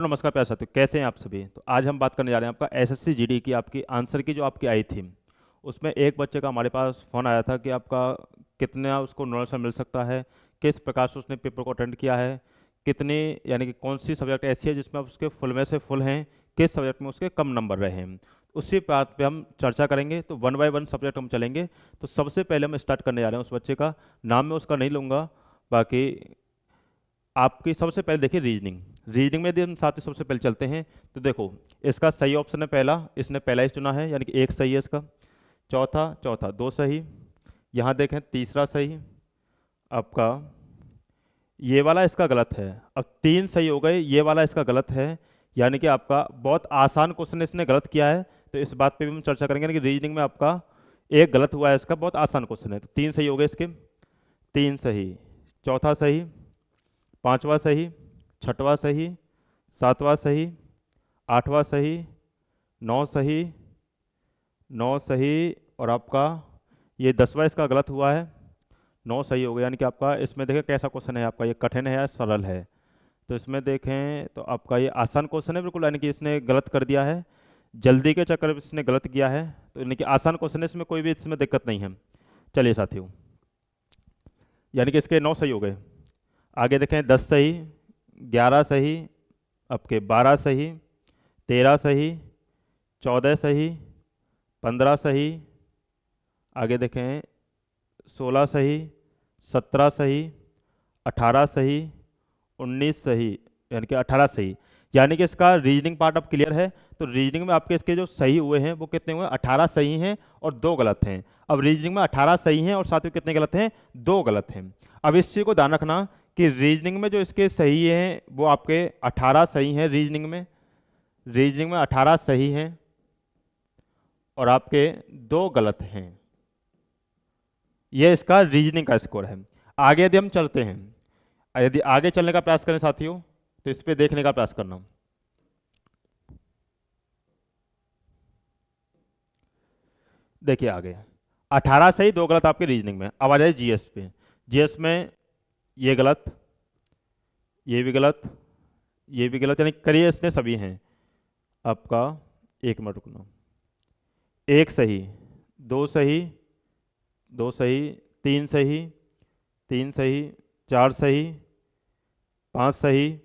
नमस्कार प्यारे साथियों, कैसे हैं आप सभी। तो आज हम बात करने जा रहे हैं आपका एसएससी जीडी की आपकी आंसर की जो आपकी आई थी। उसमें एक बच्चे का हमारे पास फ़ोन आया था कि आपका कितना उसको नॉलेज मिल सकता है, किस प्रकार से उसने पेपर को अटेंड किया है, कितनी यानी कि कौन सी सब्जेक्ट ऐसी है जिसमें उसके फुल में से फुल हैं, किस सब्जेक्ट में उसके कम नंबर रहे हैं। उसी बात पे हम चर्चा करेंगे। तो वन बाय वन सब्जेक्ट हम चलेंगे। तो सबसे पहले हम स्टार्ट करने जा रहे हैं उस बच्चे का। नाम मैं उसका नहीं लूँगा, बाकी आपकी सबसे पहले देखिए रीजनिंग। रीजनिंग में यदि हम साथ ही सबसे पहले चलते हैं तो देखो, इसका सही ऑप्शन है पहला, इसने पहला ही चुना है यानी कि एक सही है इसका। चौथा चौथा दो सही। यहाँ देखें तीसरा सही आपका, ये वाला इसका गलत है। अब तीन सही हो गए, ये वाला इसका गलत है, यानी कि आपका बहुत आसान क्वेश्चन इसने गलत किया है। तो इस बात पे भी हम चर्चा करेंगे, यानी कि रीजनिंग में आपका एक गलत हुआ है, इसका बहुत आसान क्वेश्चन है। तो तीन सही हो गए इसके, तीन सही, चौथा सही, पांचवा सही, छठवां सही, सातवां सही, आठवां सही, नौ सही, नौ सही, और आपका ये दसवां इसका गलत हुआ है। नौ सही हो गया, यानी कि आपका इसमें देखें कैसा क्वेश्चन है आपका, ये कठिन है या सरल है। तो इसमें देखें तो आपका ये आसान क्वेश्चन है बिल्कुल, यानी कि इसने गलत कर दिया है, जल्दी के चक्कर में इसने गलत किया है। तो यानी कि आसान क्वेश्चन है, इसमें कोई भी इसमें दिक्कत नहीं है। चलिए साथियों, यानी कि इसके नौ सही हो गए। आगे देखें दस सही, ग्यारह सही, आपके बारह सही, तेरह सही, चौदह सही, पंद्रह सही, आगे देखें सोलह सही, सत्रह सही, अठारह सही, उन्नीस सही, यानी कि अठारह सही। यानी कि इसका रीजनिंग पार्ट अब क्लियर है। तो रीजनिंग में आपके इसके जो सही हुए हैं वो कितने हुए, अठारह सही हैं और दो गलत हैं। अब रीजनिंग में अठारह सही हैं और साथ में कितने गलत हैं, दो गलत हैं। अब इस चीज़ को ध्यान रखना कि रीजनिंग में जो इसके सही हैं वो आपके अठारह सही हैं, रीजनिंग में अठारह सही हैं और आपके दो गलत हैं। ये इसका रीजनिंग का स्कोर है। आगे यदि हम चलते हैं, यदि आगे चलने का प्रयास करें साथियों, तो इस पे देखने का प्रयास करना। देखिए आगे 18 सही दो गलत आपके रीजनिंग में। अब आ जाए जीएस पे। जीएस में ये गलत, ये भी गलत, ये भी गलत, यानी करिए इसने सभी हैं आपका। एक मिनट रुकना, एक सही, दो सही, दो सही, तीन सही, तीन सही, चार सही, पाँच सही,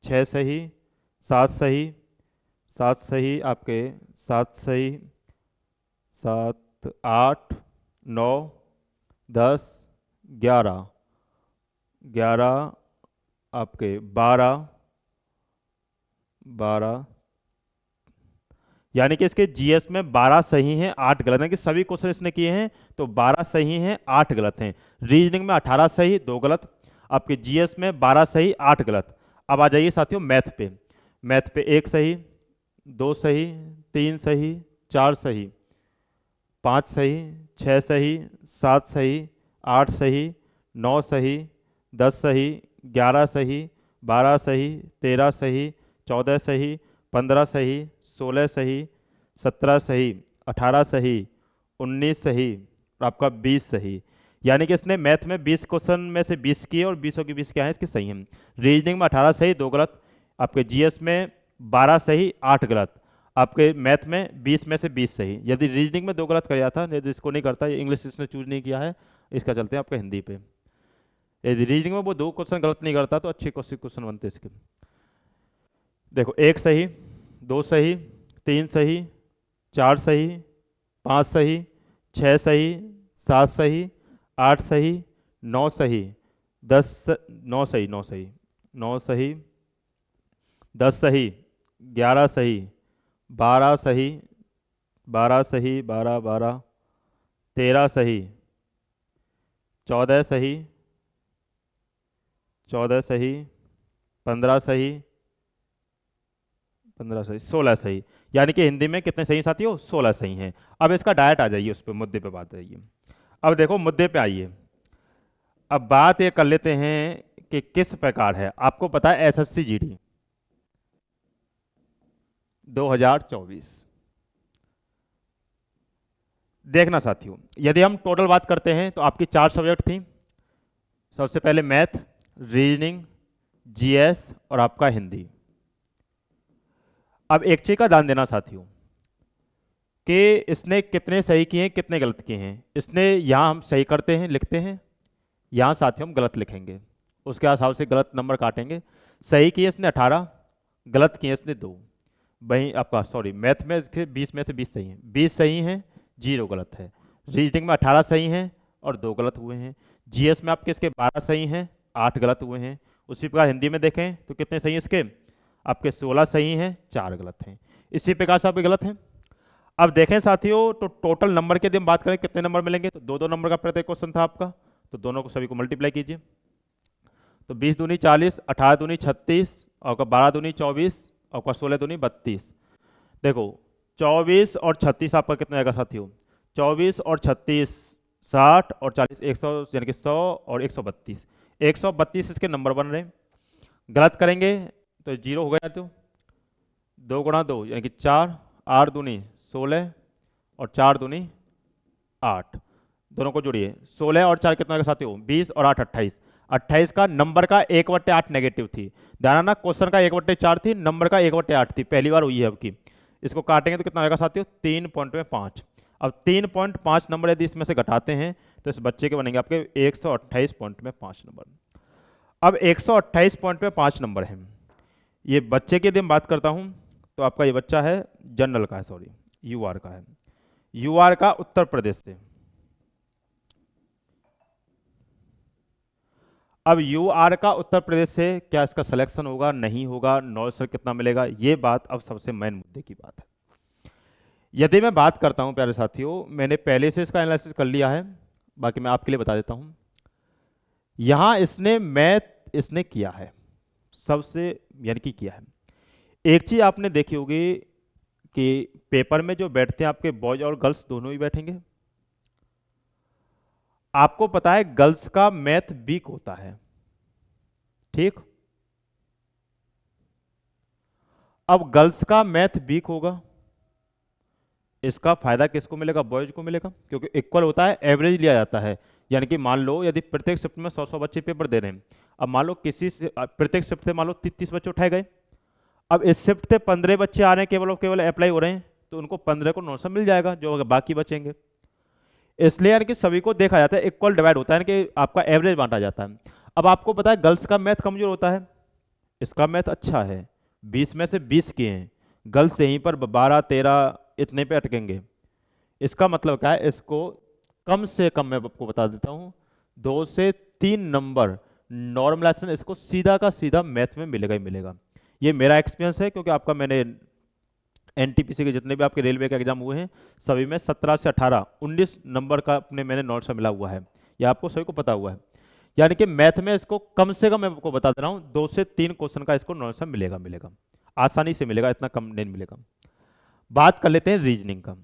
छः सही, सात सही, सात सही आपके, सात सही, सात, आठ, नौ, दस, ग्यारह, ग्यारह आपके, बारह, बारह, यानी कि इसके जीएस में 12 सही हैं, 8 गलत हैं, कि सभी क्वेश्चन इसने किए हैं तो 12 सही हैं, 8 गलत हैं। रीजनिंग में 18 सही, 2 गलत, आपके जीएस में 12 सही, 8 गलत। अब आ जाइए साथियों मैथ पे। मैथ पे एक सही, दो सही, तीन सही, चार सही, पाँच सही, छः सही, सात सही, आठ सही, नौ सही, दस सही, ग्यारह सही, बारह सही, तेरह सही, चौदह सही, पंद्रह सही, सोलह सही, सत्रह सही, अठारह सही, उन्नीस सही और आपका बीस सही। यानी कि इसने मैथ में 20 क्वेश्चन में से 20 किए और 20 की 20 क्या है इसके सही हैं। रीजनिंग में 18 सही, दो गलत, आपके जीएस में 12 सही, 8 गलत, आपके मैथ में 20 में से 20 सही। यदि रीजनिंग में दो गलत कर जाता, यदि इसको नहीं करता, ये इंग्लिश इसने चूज नहीं किया है, इसका चलते हैं आपका हिंदी पे। यदि रीजनिंग में वो दो क्वेश्चन गलत नहीं करता तो अच्छे क्वेश्चन बनते इसके। देखो एक सही, दो सही, तीन सही, चार सही, पाँच सही, छः सही, सात सही, आठ सही, नौ सही, नौ सही, नौ सही, नौ सही, दस सही, ग्यारह सही, बारह सही, बारह सही, बारह बारह, तेरह सही, चौदह सही, चौदह सही, पंद्रह सही, पंद्रह सही, सोलह सही। यानी कि हिंदी में कितने सही साथियों, 16 सही हैं। अब इसका डायरेक्ट आ जाइए, उस पर मुद्दे पे बात आइए। अब देखो मुद्दे पे आइए। अब बात ये कर लेते हैं कि किस प्रकार है। आपको पता है एसएससी जीडी 2024। देखना साथियों, यदि हम टोटल बात करते हैं तो आपकी चार सब्जेक्ट थी। सबसे पहले मैथ, रीजनिंग, जीएस और आपका हिंदी। अब एक चीज का ध्यान देना साथियों कि इसने कितने सही किए हैं कितने गलत किए हैं। इसने यहाँ हम सही करते हैं लिखते हैं, यहाँ साथियों हम गलत लिखेंगे, उसके हिसाब से गलत नंबर काटेंगे। सही किए इसने 18, गलत किए इसने 2। वहीं आपका सॉरी मैथ में इसके 20 में से 20 सही हैं, 20 सही हैं 0 गलत है। रीजनिंग में 18 सही हैं और 2 गलत हुए हैं। जीएस में आपके इसके 12 सही हैं 8 गलत हुए हैं। उसी प्रकार हिंदी में देखें तो कितने सही हैं इसके, आपके 16 सही हैं 4 गलत हैं। इसी प्रकार से आपके गलत हैं। अब देखें साथियों तो टोटल नंबर के यदि हम बात करें कितने नंबर मिलेंगे, तो 2 2 नंबर का प्रत्येक क्वेश्चन था आपका, तो दोनों को सभी को मल्टीप्लाई कीजिए। तो 20 दूनी 40, 18 दूनी 36, और 12 दूनी 24, और 16 दूनी 32। देखो 24 और 36 आपका कितना आएगा साथियों, 24 और 36 60 और 40 100, यानी कि 100 और 132। 132 इसके नंबर बन रहे हैं। गलत करेंगे तो 0 हो गया, तो 2 गुणा 2 यानी कि 4, 8 दूनी 16 और 4 दूनी 8, दोनों को जोड़िए। 16 और 4 कितना होगा साथियों, 20 और 8 28। 28 का नंबर का 1/8 नेगेटिव थी। ध्यान रखना क्वेश्चन का 1/4 थी, नंबर का 1/8 थी, पहली बार हुई है आपकी। इसको काटेंगे तो कितना आएगा साथियों, 3.5। अब 3.5 नंबर यदि इसमें से घटाते हैं तो इस बच्चे के बनेंगे आपके 128.5 नंबर। अब 128.5 नंबर है। ये बच्चे की यदि मैं बात करता हूं तो आपका ये बच्चा है जनरल का है, सॉरी यूआर का है, यूआर का उत्तर प्रदेश से। अब यूआर का उत्तर प्रदेश से क्या इसका सिलेक्शन होगा नहीं होगा, नॉर्थ से कितना मिलेगा, ये बात अब सबसे मेन मुद्दे की बात है। यदि मैं बात करता हूं प्यारे साथियों, मैंने पहले से इसका एनालिसिस कर लिया है, बाकी मैं आपके लिए बता देता हूं। यहां इसने मैथ इसने किया है सबसे, यानी कि किया है। एक चीज आपने देखी होगी कि पेपर में जो बैठते हैं आपके बॉयज और गर्ल्स दोनों ही बैठेंगे। आपको पता है गर्ल्स का मैथ वीक होता है, ठीक। अब गर्ल्स का मैथ वीक होगा, इसका फायदा किसको मिलेगा, बॉयज को मिलेगा, क्योंकि इक्वल होता है, एवरेज लिया जाता है। यानी कि मान लो यदि प्रत्येक शिफ्ट में 100 बच्चे पेपर दे रहे हैं, अब मान लो किसी से प्रत्येक शिफ्ट से मान लो 30 बच्चे उठाए गए। अब इस शिफ्ट से 15 बच्चे आ रहे हैं, केवल और केवल अप्लाई हो रहे हैं, तो उनको 15 को 900 मिल जाएगा, जो बाकी बचेंगे। इसलिए यानी कि सभी को देखा जाता है, इक्वल डिवाइड होता है, यानी कि आपका एवरेज बांटा जाता है। अब आपको पता है गर्ल्स का मैथ कमजोर होता है, इसका मैथ अच्छा है, 20 में से 20 किए हैं, गर्ल्स यहीं पर 12 13 इतने पे अटकेंगे। इसका मतलब क्या है, इसको कम से कम मैं आपको बता देता हूं 2 से 3 नंबर नॉर्मलाइजेशन इसको सीधा का सीधा मैथ में मिलेगा ही मिलेगा। ये मेरा एक्सपीरियंस है, क्योंकि आपका मैंने एनटीपीसी के जितने भी आपके रेलवे के एग्जाम हुए हैं सभी में 17 से 18 19 नंबर का अपने मैंने नोट से मिला हुआ है, यह आपको सभी को पता हुआ है। यानी कि मैथ में इसको कम से कम मैं आपको बता दे रहा हूँ 2 से 3 क्वेश्चन का इसको नोट से मिलेगा मिलेगा, आसानी से मिलेगा, इतना कम नहीं मिलेगा। बात कर लेते हैं रीजनिंग का।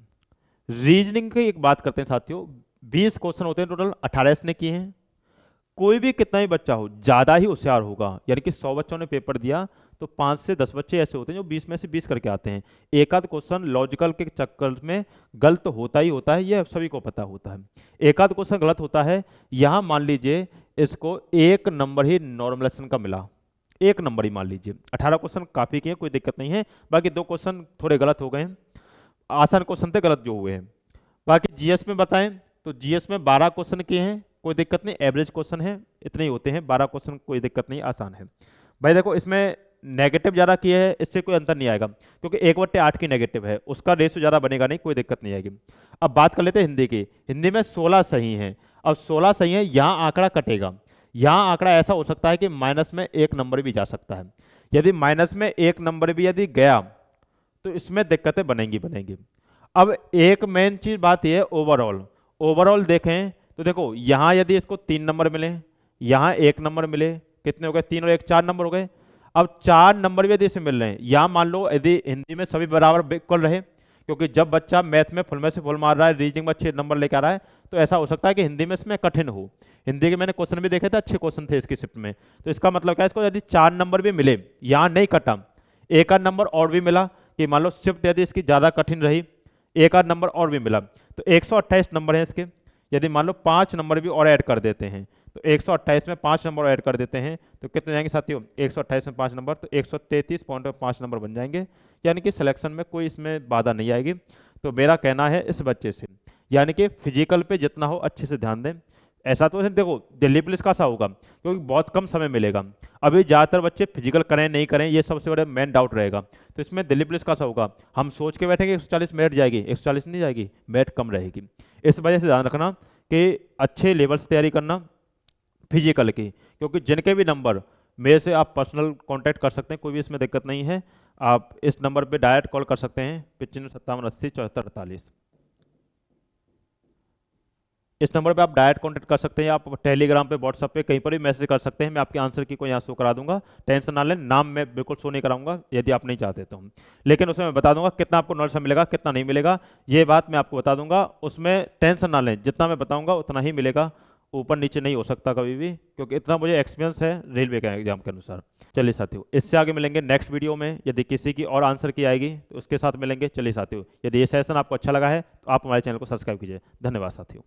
रीजनिंग की एक बात करते हैं साथियों, 20 क्वेश्चन होते हैं टोटल, 18 इसने किए हैं। कोई भी कितना ही बच्चा हो ज्यादा ही होशियार होगा, यानी कि 100 बच्चों ने पेपर दिया तो 5 से 10 बच्चे ऐसे होते हैं जो 20 में से 20 करके आते हैं। एक आध क्वेश्चन लॉजिकल के चक्कर में गलत होता ही होता है, यह सभी को पता होता है। एक आध क्वेश्चन गलत होता है, यहां मान लीजिए इसको 1 नंबर ही नॉर्मलाइजेशन का मिला, 1 नंबर ही मान लीजिए। 18 क्वेश्चन काफी किए, कोई दिक्कत नहीं है, बाकी 2 क्वेश्चन थोड़े गलत हो गए हैं, आसान क्वेश्चन थे गलत जो हुए हैं। बाकी जीएस में बताएं तो जीएस में 12 क्वेश्चन किए हैं, कोई दिक्कत नहीं, एवरेज क्वेश्चन है, इतने ही होते हैं 12 क्वेश्चन, कोई दिक्कत नहीं, आसान है। भाई देखो इसमें नेगेटिव ज़्यादा किए हैं, इससे कोई अंतर नहीं आएगा, क्योंकि 1/8 की नेगेटिव है, उसका रेशियो ज़्यादा बनेगा नहीं, कोई दिक्कत नहीं आएगी। अब बात कर लेते हैं हिंदी की। हिंदी में 16 सही हैं। अब 16 सही है, यहाँ आंकड़ा कटेगा, यहाँ आंकड़ा ऐसा हो सकता है कि माइनस में 1 नंबर भी जा सकता है। यदि माइनस में 1 नंबर भी यदि गया तो इसमें दिक्कतें बनेंगी बनेंगी। अब एक मेन चीज बात यह है, ओवरऑल ओवरऑल देखें तो देखो यहाँ यदि इसको 3 नंबर मिले, यहाँ 1 नंबर मिले, कितने हो गए, 3 और 1 4 नंबर हो गए। अब 4 नंबर भी यदि इसे मिल रहे हैं, यहाँ मान लो यदि हिंदी में सभी बराबर इक्वल रहे, क्योंकि जब बच्चा मैथ में से फुल मार रहा है, रीजनिंग में अच्छे नंबर लेकर आ रहा है, तो ऐसा हो सकता है कि हिंदी में इसमें कठिन हो। हिंदी के मैंने क्वेश्चन भी देखे थे, अच्छे क्वेश्चन थे इसकी शिफ्ट में, तो इसका मतलब क्या है, इसको यदि 4 नंबर भी मिले, यहाँ नहीं कटा, एक आध नंबर और भी मिला, कि मान लो शिफ्ट यदि इसकी ज़्यादा कठिन रही, एक आध नंबर और भी मिला, तो 128 नंबर है इसके। यदि मान लो 5 नंबर भी और ऐड कर देते हैं तो 128 में 5 नंबर ऐड कर देते हैं तो कितने हो जाएंगे साथियों, 128 में 5 नंबर तो 133.5 नंबर बन जाएंगे, यानी कि सिलेक्शन में कोई इसमें बाधा नहीं आएगी। तो मेरा कहना है इस बच्चे से, यानी कि फिजिकल पे जितना हो अच्छे से ध्यान दें। ऐसा तो है, देखो दिल्ली पुलिस का सा होगा क्योंकि बहुत कम समय मिलेगा, अभी ज़्यादातर बच्चे फिजिकल करें नहीं करें ये सबसे बड़ा मेन डाउट रहेगा। तो इसमें दिल्ली पुलिस का सा होगा, हम सोच के बैठेंगे 140 मिनट जाएगी, 140 नहीं जाएगी, मिनट कम रहेगी। इस वजह से ध्यान रखना कि अच्छे लेवल से तैयारी करना फिजिकल की, क्योंकि जिनके भी नंबर मेरे से आप पर्सनल कांटेक्ट कर सकते हैं, कोई भी इसमें दिक्कत नहीं है। आप इस नंबर पे डायरेक्ट कॉल कर सकते हैं 9557807448। इस नंबर पे आप डायरेक्ट कांटेक्ट कर सकते हैं, आप टेलीग्राम पे, व्हाट्सएप पे, कहीं पर भी मैसेज कर सकते हैं। मैं आपके आंसर की को यहाँ शो करा दूंगा, टेंशन ना लें। नाम मैं बिल्कुल शो नहीं कराऊंगा यदि आप नहीं चाहते तो, लेकिन उसमें मैं बता दूंगा कितना आपको नॉलेज मिलेगा कितना नहीं मिलेगा, ये बात मैं आपको बता दूंगा। उसमें टेंशन ना लें, जितना मैं बताऊंगा उतना ही मिलेगा, ऊपर नीचे नहीं हो सकता कभी भी, क्योंकि इतना मुझे एक्सपीरियंस है रेलवे के एग्जाम के अनुसार। चलिए साथियों, इससे आगे मिलेंगे नेक्स्ट वीडियो में, यदि किसी की और आंसर की आएगी तो उसके साथ मिलेंगे। चलिए साथियों, यदि ये सेशन आपको अच्छा लगा है तो आप हमारे चैनल को सब्सक्राइब कीजिए। धन्यवाद साथियों।